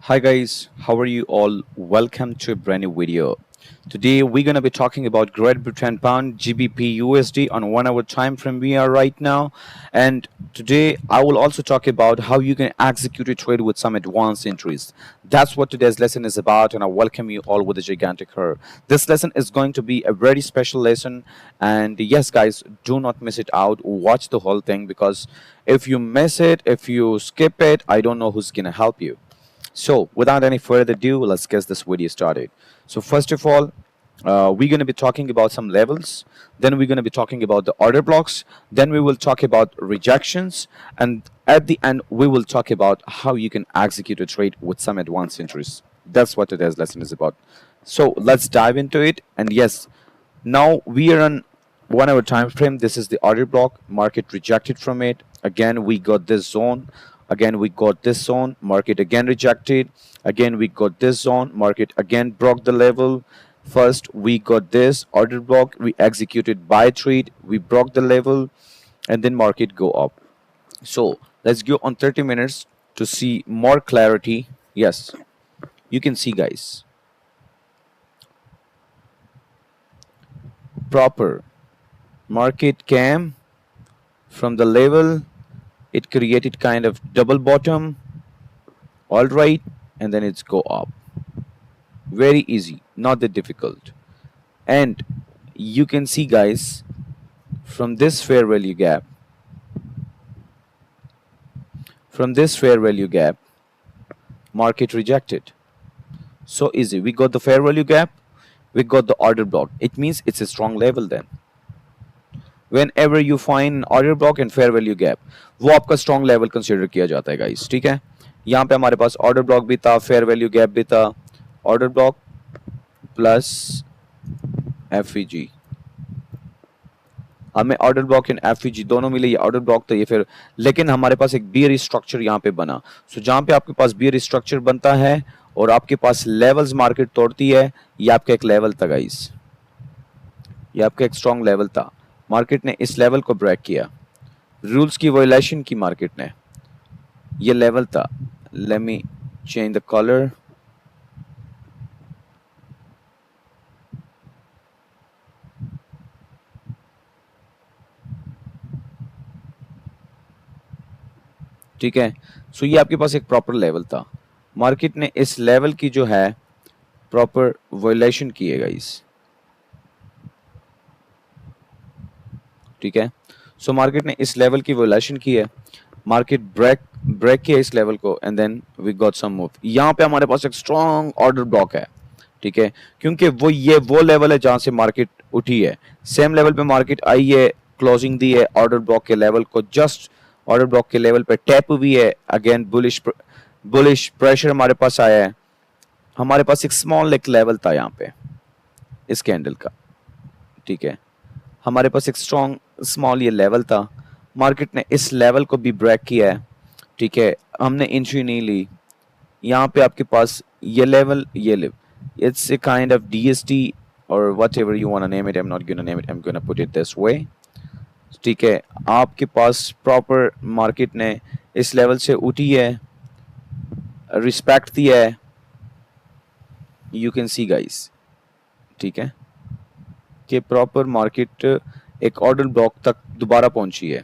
Hi guys, how are you all? Welcome to a brand new video. Today we're gonna be talking about Great Britain Pound, GBP USD on 1 hour time frame we are right now. And today I will also talk about how you can execute a trade with some advanced entries. That's what today's lesson is about, and I welcome you all with a gigantic her. This lesson is going to be a very special lesson, and yes guys, do not miss it out. Watch the whole thing because if you miss it, if you skip it, I don't know who's gonna help you. So, without any further ado, let's get this video started. So, first of all, we're going to be talking about some levels. Then we're going to be talking about the order blocks. Then we will talk about rejections. And at the end, we will talk about how you can execute a trade with some advanced entries. That's what today's lesson is about. So, let's dive into it. And yes, now we are on 1 hour time frame. This is the order block. Market rejected from it. Again, we got this zone. Again, we got this zone. Market again rejected. Again, we got this zone. Market again broke the level. First, we got this order block. We executed buy trade. We broke the level, and then market go up. So let's go on 30 minutes to see more clarity. Yes, you can see, guys. Proper market came from the level. It created kind of double bottom, all right, and then it's go up. Very easy, not that difficult. And you can see, guys, from this fair value gap, market rejected. So easy. We got the fair value gap, we got the order block. It means it's a strong level then. Whenever you find order block and fair value gap, वो आपका strong level consider किया जाता है guys. ठीक है, यहाँ पे हमारे पास order block भी था, fair value gap भी था, order block plus FVG. हमें ऑर्डर ब्लॉक एंड एफईजी दोनों मिले, ये ऑर्डर ब्लॉक था ये फिर, लेकिन हमारे पास एक बियर स्ट्रक्चर यहाँ पे बना. सो जहाँ पे आपके पास बियर स्ट्रक्चर बनता है और आपके पास लेवल्स मार्केट तोड़ती है, ये आपका एक लेवल था गाइस, ये आपका एक स्ट्रॉन्ग लेवल था. मार्केट ने इस लेवल को ब्रेक किया, रूल्स की वायलेशन की मार्केट ने, ये लेवल था. Let me change the colour. ठीक है, सो ये आपके पास एक प्रॉपर लेवल था. मार्केट ने इस लेवल की जो है प्रॉपर वायलेशन की है गाइस. ठीक है, सो मार्केट ने इस लेवल की वायलेशन की है. मार्केट ब्रेक किया इस लेवल को and then we got some move. यहाँ पे हमारे पास एक स्ट्रॉन्ग ऑर्डर ब्लॉक है. ठीक है, क्योंकि वो लेवल है जहां से मार्केट उठी है. सेम लेवल पे मार्केट आई है, क्लोजिंग दी है ऑर्डर ब्लॉक के लेवल को, जस्ट ऑर्डर ब्लॉक के लेवल पे टैप भी है. अगेन बुलिश प्रेशर हमारे पास आया है. हमारे पास एक स्मॉल एक लेवल था यहाँ पे इस कैंडल का. ठीक है, हमारे पास एक स्ट्रॉन्ग स्मॉल ये लेवल था. मार्केट ने इस लेवल को भी ब्रेक किया है. ठीक है, हमने एंट्री नहीं ली. यहाँ पे आपके पास ये लेवल, ये level, it's a kind of DST or whatever you want to name it. I'm not going to name it, I'm going to put it this way. ठीक है, आपके पास प्रॉपर मार्केट ने इस लेवल से उठी है, रिस्पेक्ट दिया है. यू कैन सी गाइस, ठीक है, कि प्रॉपर मार्केट एक ऑर्डर ब्लॉक तक दोबारा पहुंची है.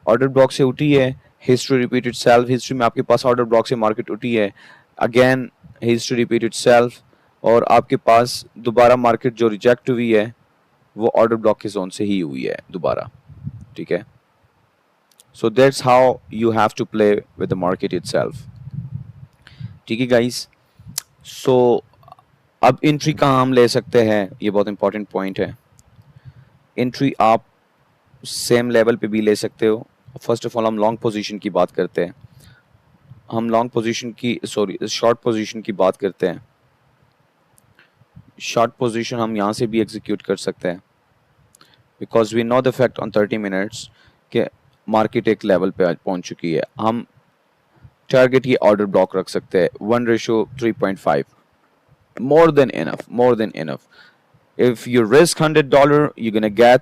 ऑर्डर ब्लॉक से उठी है, हिस्ट्री रिपीटेड सेल्फ. हिस्ट्री में आपके पास ऑर्डर ब्लॉक से मार्केट उठी है, अगेन हिस्ट्री रिपीटेड सेल्फ, और आपके पास दोबारा मार्केट जो रिजेक्ट हुई है वो ऑर्डर ब्लॉक के जोन से ही हुई है दोबारा. ठीक है, so that's how you have to play with the market itself. ठीक है गाइस, सो अब एंट्री कहाँ हम ले सकते हैं, ये बहुत इंपॉर्टेंट पॉइंट है. एंट्री आप सेम लेवल पे भी ले सकते हो. फर्स्ट ऑफ ऑल हम लॉन्ग पोजीशन की बात करते हैं. हम लॉन्ग पोजीशन की शॉर्ट पोजीशन की बात करते हैं. शॉर्ट पोजीशन हम यहाँ से भी एग्जीक्यूट कर सकते हैं, because we know the fact on 30 minutes कि मार्केट एक लेवल पे पहुंच चुकी है. हम टारगेट ये ऑर्डर ब्लॉक रख सकते हैं 1:3.5. More than enough. If you risk $100, you're gonna get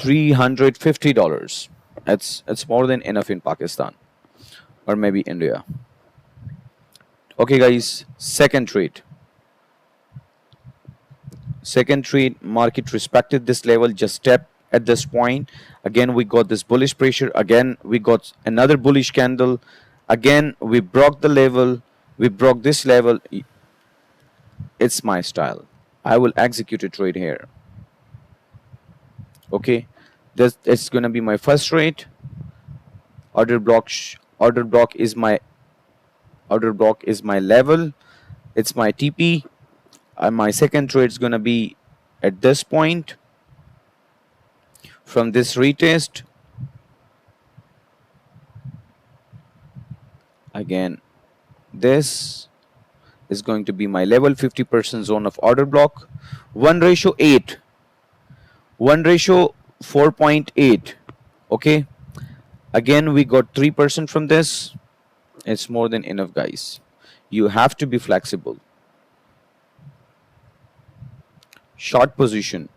$350. It's more than enough in Pakistan or maybe India. Okay, guys, second trade, market respected this level, just step at this point. Again, we got this bullish pressure. Again, we got another bullish candle. Again, we broke the level. We broke this level. It's my style. I will execute a trade here. Okay, this it's gonna be my first trade. Order block. Order block is my level. It's my TP. And my second trade is gonna be at this point. From this retest, again, this is going to be my level, 50% zone of order block. 1:8, 1:4.8. Okay, again, we got 3% from this. It's more than enough, guys. You have to be flexible. Short position,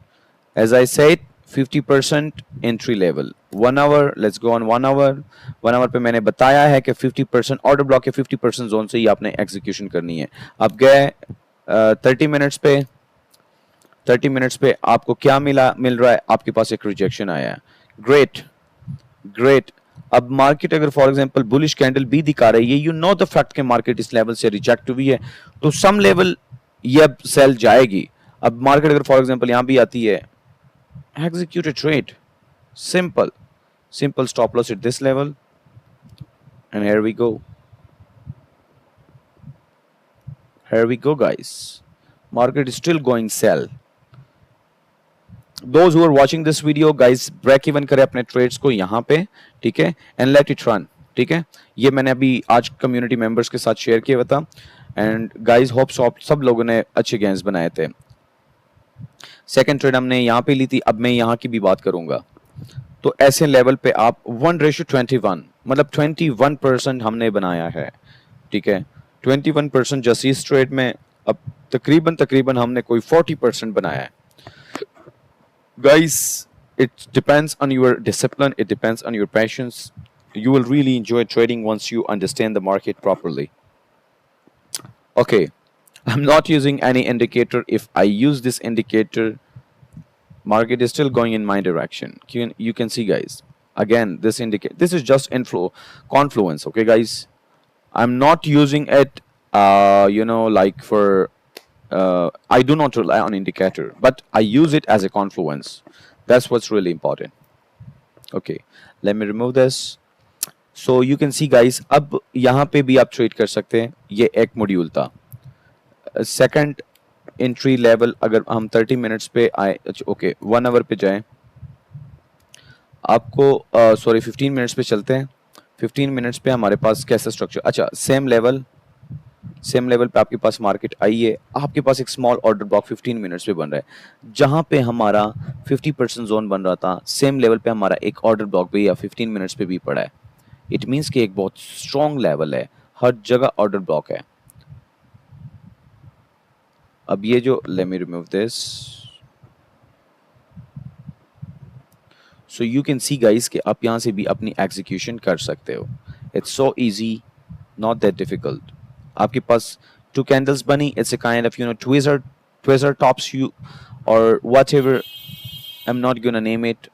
as I said, 50% entry level. 1 hour, let's go on 1 hour. 1 hour पे मैंने बताया है कि 50% order block के 50% zone से ही आपने execution करनी है. अब गए 30 मिनट्स पे. 30 मिनट्स पे आपको क्या मिल रहा है? आपके पास एक रिजेक्शन आया है. Great, great. अब मार्केट अगर फॉर एग्जांपल बुलिश कैंडल भी दिखा रही है, यू नो द फैक्ट कि मार्केट इस लेवल से रिजेक्ट हुई है, तो सम लेवल ये अब सेल जाएगी. अब मार्केट अगर फॉर एग्जांपल यहां भी आती है, execute a trade. Simple stop loss at this level, and here we go. Guys. Market is still going sell. Those who are watching this video, guys, break even करें अपने trades को यहाँ पे, ठीक है, and let it run. ठीक है, ये मैंने अभी आज कम्युनिटी मेंबर्स के साथ शेयर किया था, एंड गाइस होप सब लोगों ने अच्छे गेन्स बनाए थे. सेकंड ट्रेड हमने यहाँ पे ली थी. अब मैं यहाँ की भी बात करूंगा. तो ऐसे लेवल पे आप 1:21, मतलब 21% हमने बनाया है. ठीक है, 21% जस्ट इस ट्रेड में. अब तकरीबन हमने कोई 40% बनाया है. Guys, it depends on your discipline, it depends on your patience. You will really enjoy trading once you understand the market properly. Okay, I'm not using any indicator. If I use this indicator, market is still going in my direction. You can see, guys, again, this is just confluence. Okay, guys, I'm not using it like for I do not rely on indicator, but I use it as a confluence. That's what's really important. Okay, let me remove this. So you can see, guys, अब यहाँ पे भी आप trade कर सकते हैं. ये एक मॉड्यूल था. सेकंड एंट्री लेवल अगर हम 30 मिनट्स पे आए, ओके 1 आवर पे जाएं, आपको सॉरी 15 मिनट्स पे चलते हैं. 15 मिनट्स पे हमारे पास कैसा स्ट्रक्चर. अच्छा, सेम लेवल पे आपके पास मार्केट आई है. आपके पास एक स्मॉल ऑर्डर ब्लॉक 15 मिनट्स पे बन रहा है, जहां पे हमारा 50% जोन बन रहा था. सेम लेवल पे हमारा एक ऑर्डर ब्लॉक भी या 15 मिनट्स पे भी पड़ा है. इट मीन्स कि एक बहुत स्ट्रॉन्ग लेवल है, हर जगह ऑर्डर ब्लॉक है. अब ये जो, let me remove this. So you can see, guys, कि आप यहां से भी अपनी एग्जीक्यूशन कर सकते हो. It's so easy, not that difficult. आपके पास 2 कैंडल्स बनी. It's a kind of tweezer tops you or whatever. I'm not gonna name it.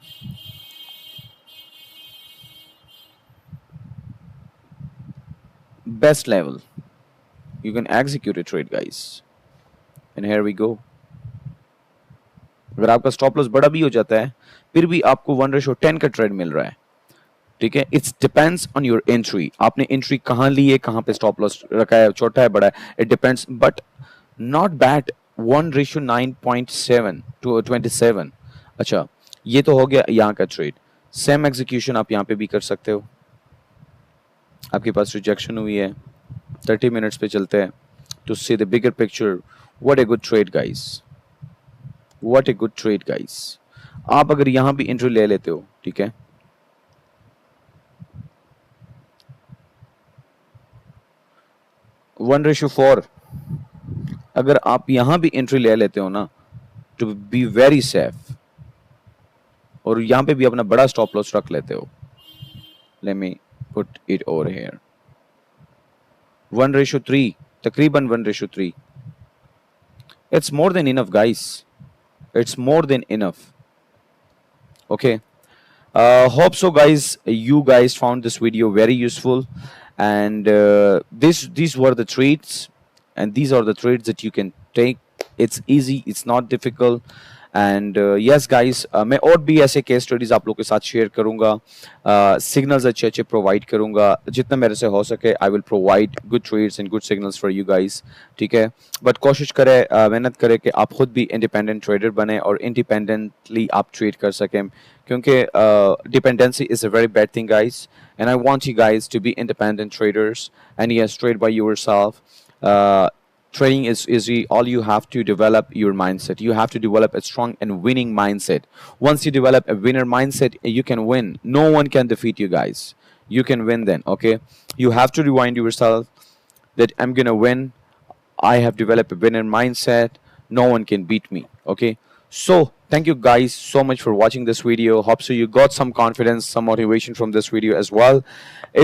Best level. You can execute a trade, guys. And here we go. अगर आपका stop loss बड़ा भी हो जाता है, फिर भी आपको 1:10 का ट्रेड मिल रहा है. ठीक है, it's depends on your entry. आपने एंट्री कहाँ ली है, कहाँ पे स्टॉप लॉस रखा है, छोटा है बड़ा है, it depends. But not bad. 1:9.7 to 27. अच्छा, ये तो हो गया यहाँ का ट्रेड. सेम एग्जीक्यूशन आप यहाँ पे भी कर सकते हो. आपके पास रिजेक्शन हुई है. 30 मिनट्स पे चलते हैं to see the bigger picture. What a good trade, guys. What a good trade, guys. आप अगर यहाँ भी एंट्री ले लेते हो, ठीक है, 1:4, अगर आप यहां भी एंट्री ले लेते हो ना, टू बी वेरी सेफ, और यहां पे भी अपना बड़ा स्टॉप लॉस रख लेते हो. Let me put it over here. 1:3, तकरीबन 1:3. It's more than enough, guys. It's more than enough. Okay. Hope so, guys. You guys found this video very useful, and these were the traits, and these are the traits that you can take. It's easy. It's not difficult. And yes guys, मैं और भी ऐसे case studies आप लोग के साथ share करूंगा, signals अच्छे अच्छे प्रोवाइड करूंगा जितना मेरे से हो सके. I will provide good trades and good signals for you guys. ठीक है, बट कोशिश करें, मेहनत करें कि आप खुद भी इंडिपेंडेंट ट्रेडर बने और इंडिपेंडेंटली आप ट्रेड कर सकें, क्योंकि dependency is a very bad thing guys, and I want you guys to be independent traders and yes, trade by yourself. Trading is easy. All you have to develop your mindset. You have to develop a strong and winning mindset. Once you develop a winner mindset, you can win. No one can defeat you guys. You can win then. Okay, you have to remind yourself that I'm gonna win. I have developed a winner mindset. No one can beat me. Okay, so thank you guys so much for watching this video. Hope so you got some confidence, some motivation from this video as well.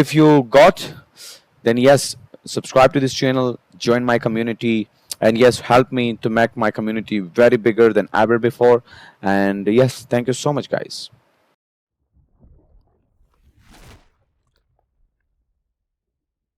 If you got, then yes, subscribe to this channel, join my community, and yes, help me to make my community very bigger than ever before. And yes, thank you so much guys.